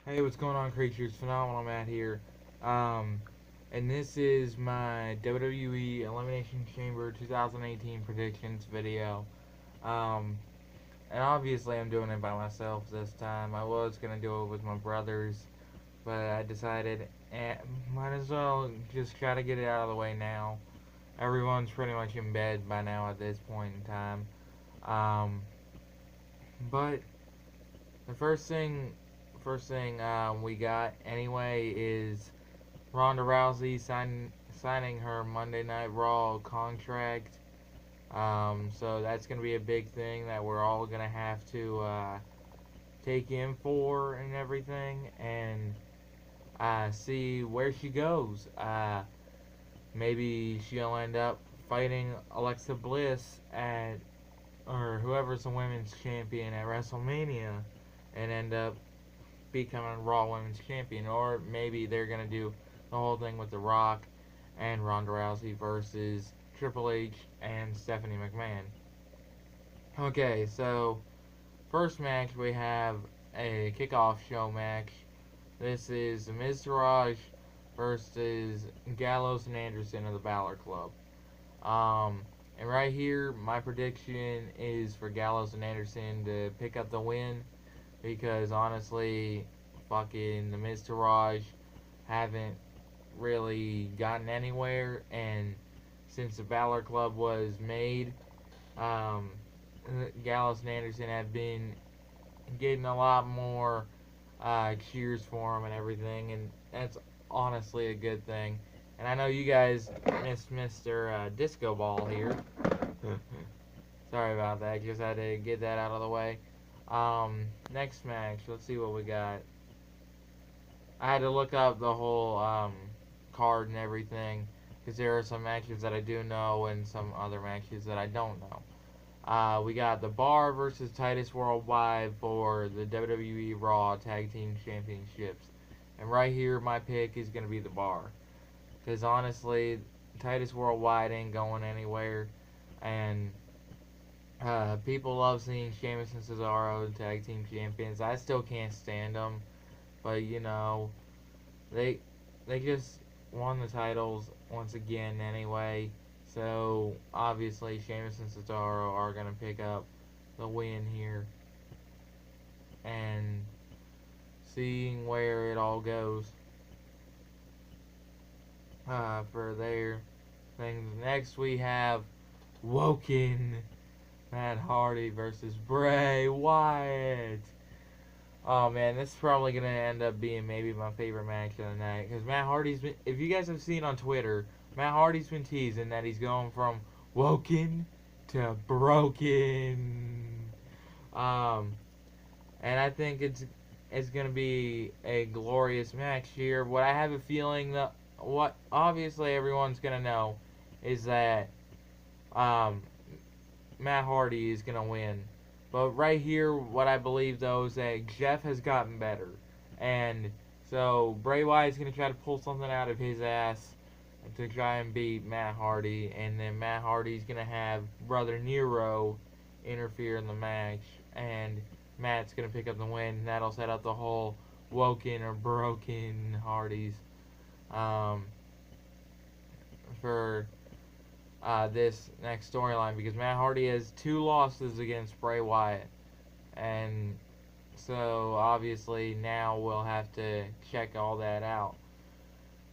Hey, what's going on, creatures? Phenomenal Matt here. Um, and this is my WWE Elimination Chamber 2018 predictions video. Um, and obviously, I'm doing it by myself this time. I was gonna do it with my brothers, but I decided, might as well just try to get it out of the way now. Everyone's pretty much in bed by now at this point in time. Um, but the first thing we got anyway is Ronda Rousey signing her Monday Night Raw contract. So that's going to be a big thing that we're all going to have to take in for and everything, and see where she goes. Maybe she'll end up fighting Alexa Bliss at, or whoever's the women's champion at WrestleMania, and end up becoming Raw Women's Champion, or maybe they're gonna do the whole thing with The Rock and Ronda Rousey versus Triple H and Stephanie McMahon. Okay, so first match we have a kickoff show match. This is Miz Taraj versus Gallows and Anderson of the Balor Club. Um, and right here, my prediction is for Gallows and Anderson to pick up the win because honestly, fucking the Miz Taraj haven't really gotten anywhere, and since the Balor Club was made, um, Gallows and Anderson have been getting a lot more cheers for him and everything, and that's honestly a good thing. And I know you guys missed Mr. Disco Ball here. Sorry about that. Just had to get that out of the way. Next match. Let's see what we got. I had to look up the whole card and everything because there are some matches that I do know and some other matches that I don't know. We got the Bar versus Titus Worldwide for the WWE Raw Tag Team Championships. And right here, my pick is going to be the Bar. Because honestly, Titus Worldwide ain't going anywhere. And people love seeing Sheamus and Cesaro Tag Team Champions. I still can't stand them. But, you know, they they just won the titles once again anyway. So obviously Sheamus and Cesaro are gonna pick up the win here, and seeing where it all goes for their things. Next we have Woken Matt Hardy versus Bray Wyatt. Oh man, this is probably gonna end up being maybe my favorite match of the night because Matt Hardy's been. If you guys have seen on Twitter, Matt Hardy's been teasing that he's going from woken to broken. Um, and I think it's gonna be a glorious match here. What I have a feeling that what obviously everyone's gonna know is that um, Matt Hardy is gonna win. But right here, what I believe though is that Jeff has gotten better, and so Bray Wyatt's gonna try to pull something out of his ass to try and beat Matt Hardy, and then Matt Hardy's gonna have Brother Nero interfere in the match, and Matt's gonna pick up the win, and that'll set up the whole woken or broken Hardys um, for this next storyline because Matt Hardy has 2 losses against Bray Wyatt, and so obviously now we'll have to check all that out.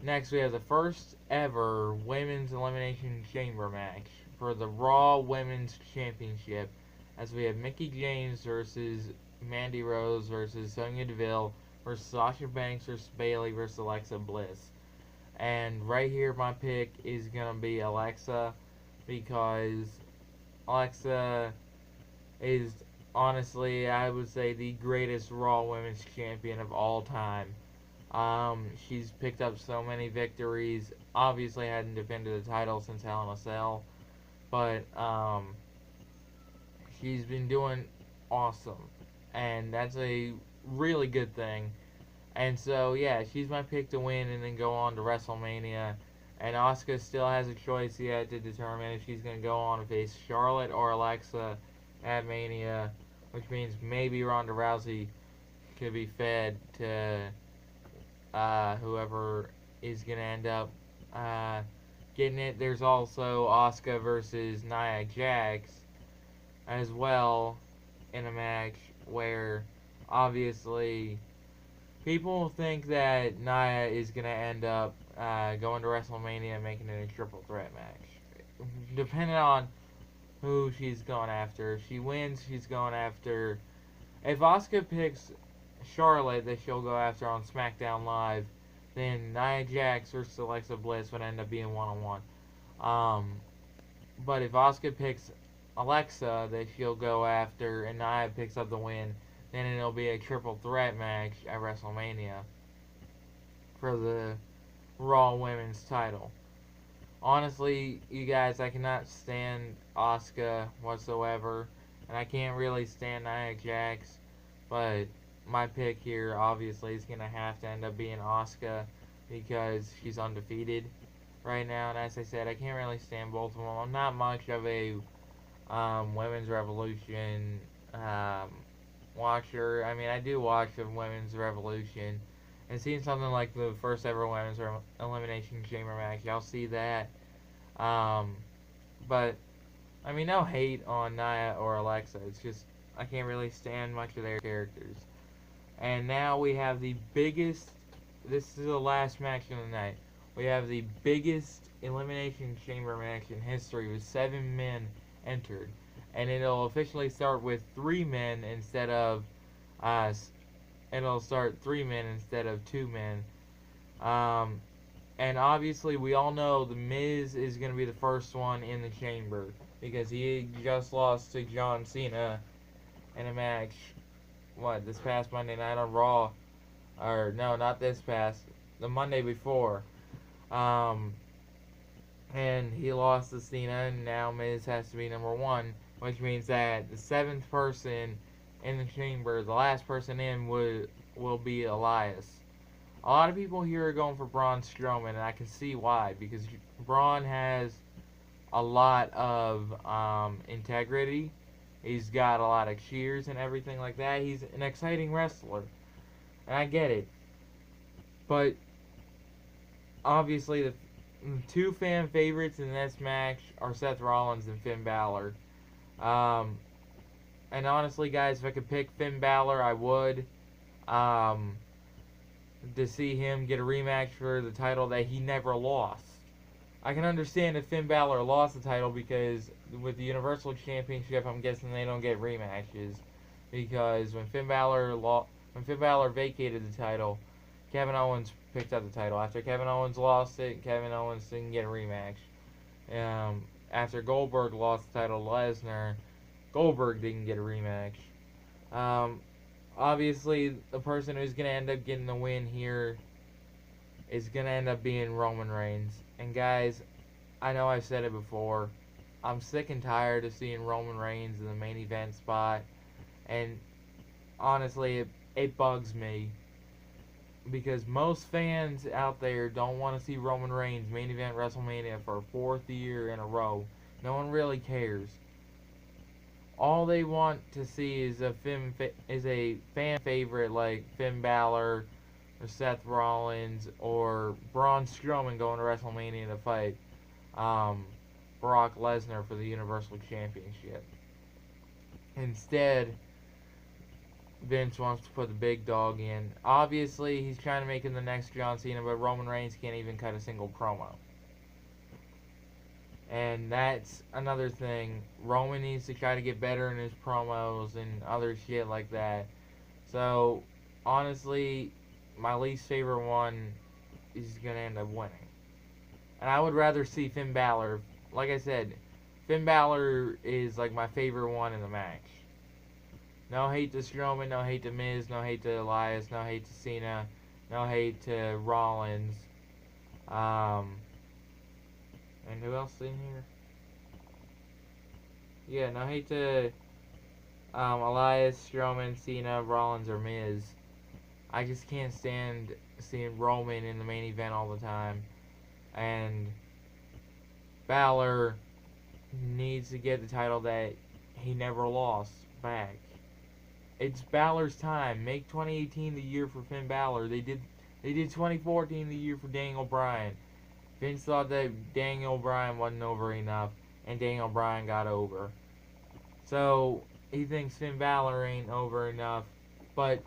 Next, we have the first ever Women's Elimination Chamber match for the Raw Women's Championship, as we have Mickie James versus Mandy Rose versus Sonya Deville versus Sasha Banks versus Bayley versus Alexa Bliss. And right here, my pick is gonna be Alexa because Alexa is honestly, I would say, the greatest Raw Women's Champion of all time. She's picked up so many victories. Obviously, hadn't defended the title since Hell in a Cell, but she's been doing awesome, and that's a really good thing. And so, yeah, she's my pick to win and then go on to WrestleMania. And Asuka still has a choice yet to determine if she's going to go on to face Charlotte or Alexa at Mania, which means maybe Ronda Rousey could be fed to whoever is gonna end up uh, getting it. There's also Asuka versus Nia Jax as well in a match where obviously people think that Nia is gonna end up going to WrestleMania and making it a triple threat match. Depending on who she's going after, if she wins, she's going after. If Asuka picks Charlotte that she'll go after on SmackDown Live, then Nia Jax versus Alexa Bliss would end up being one on one. But if Asuka picks Alexa that she'll go after and Nia picks up the win, then it'll be a triple threat match at WrestleMania for the Raw Women's title. Honestly, you guys, I cannot stand Asuka whatsoever, and I can't really stand Nia Jax, but my pick here obviously is going to have to end up being Asuka because she's undefeated right now, and as I said, I can't really stand both of them. I'm not much of a Women's Revolution watcher. I mean, I do watch the Women's Revolution, and seeing something like the first ever Women's Elimination Chamber match, I'll see that. But I mean, no hate on Nia or Alexa. It's just I can't really stand much of their characters. And now we have the biggest. This is the last match of the night. We have the biggest Elimination Chamber match in history with 7 men entered, and it'll officially start with 3 men instead of it'll start 3 men instead of 2 men. And obviously we all know the Miz is going to be the first one in the chamber because he just lost to John Cena in a match this past Monday night on Raw, or no, not this past, the Monday before. And he lost to Cena, and now Miz has to be number 1, which means that the 7th person in the chamber, the last person in, will be Elias. A lot of people here are going for Braun Strowman, and I can see why, because Braun has a lot of integrity. He's got a lot of cheers and everything like that. He's an exciting wrestler, and I get it. But obviously, the 2 fan favorites in this match are Seth Rollins and Finn Balor. And honestly, guys, if I could pick Finn Balor, I would. To see him get a rematch for the title that he never lost. I can understand if Finn Balor lost the title because with the Universal Championship, I'm guessing they don't get rematches because when Finn Balor vacated the title, Kevin Owens picked up the title. After Kevin Owens lost it, Kevin Owens didn't get a rematch. After Goldberg lost the title to Lesnar, Goldberg didn't get a rematch. Obviously, the person who's going to end up getting the win here is going to end up being Roman Reigns. And guys, I know I've said it before, I'm sick and tired of seeing Roman Reigns in the main event spot. And honestly, it bugs me. Because most fans out there don't want to see Roman Reigns main event WrestleMania for a 4th year in a row. No one really cares. All they want to see is a fan favorite like Finn Balor or Seth Rollins or Braun Strowman going to WrestleMania to fight Brock Lesnar for the Universal Championship. Instead, Vince wants to put the big dog in. Obviously, he's trying to make him the next John Cena, but Roman Reigns can't even cut a single promo. And that's another thing. Roman needs to try to get better in his promos and other shit like that. So, honestly, my least favorite one is going to end up winning. And I would rather see Finn Balor. Like I said, Finn Balor is like my favorite one in the match. No hate to Strowman, no hate to Miz, no hate to Elias, no hate to Cena, no hate to Rollins. And who else in here? Yeah, no hate to Elias, Strowman, Cena, Rollins, or Miz. I just can't stand seeing Roman in the main event all the time. And Balor needs to get the title that he never lost back. it's Balor's time. Make 2018 the year for Finn Balor. They did 2014 the year for Daniel Bryan. Vince thought that Daniel Bryan wasn't over enough, and Daniel Bryan got over. So he thinks Finn Balor ain't over enough, but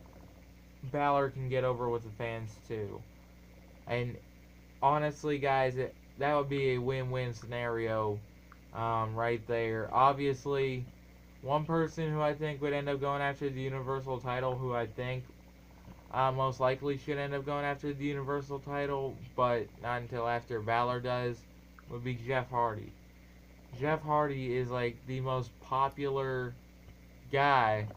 Balor can get over with the fans too. And honestly, guys, that would be a win-win scenario right there. Obviously, one person who I think would end up going after the Universal title, who I think most likely should end up going after the Universal title, but not until after Balor does, would be Jeff Hardy. Jeff Hardy is like the most popular guy,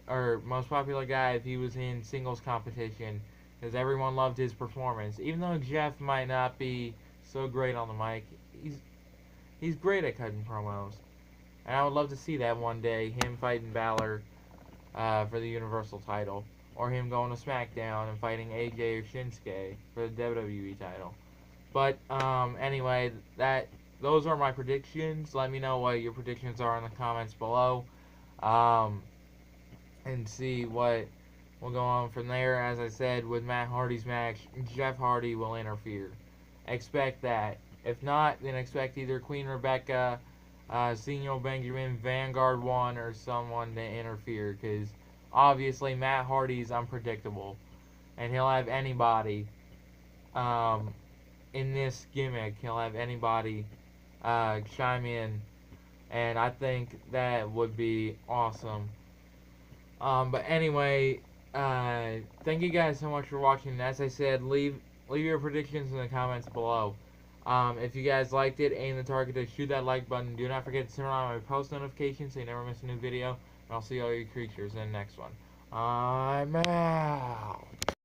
or most popular guy if he was in singles competition, because everyone loved his performance. Even though Jeff might not be so great on the mic, he's great at cutting promos. And I would love to see that one day, him fighting Balor for the Universal title. Or him going to SmackDown and fighting AJ or Shinsuke for the WWE title. But anyway, those are my predictions. Let me know what your predictions are in the comments below. And see what will go on from there. As I said, with Matt Hardy's match, Jeff Hardy will interfere. Expect that. If not, then expect either Queen Rebecca, Senior Benjamin, Vanguard 1, or someone to interfere. Because obviously Matt Hardy's unpredictable. And he'll have anybody in this gimmick. He'll have anybody chime in. And I think that would be awesome. But anyway, thank you guys so much for watching. As I said, leave your predictions in the comments below. If you guys liked it, aim the target to shoot that like button. Do not forget to turn on my post notifications so you never miss a new video. And I'll see all you creatures in the next one. I'm out.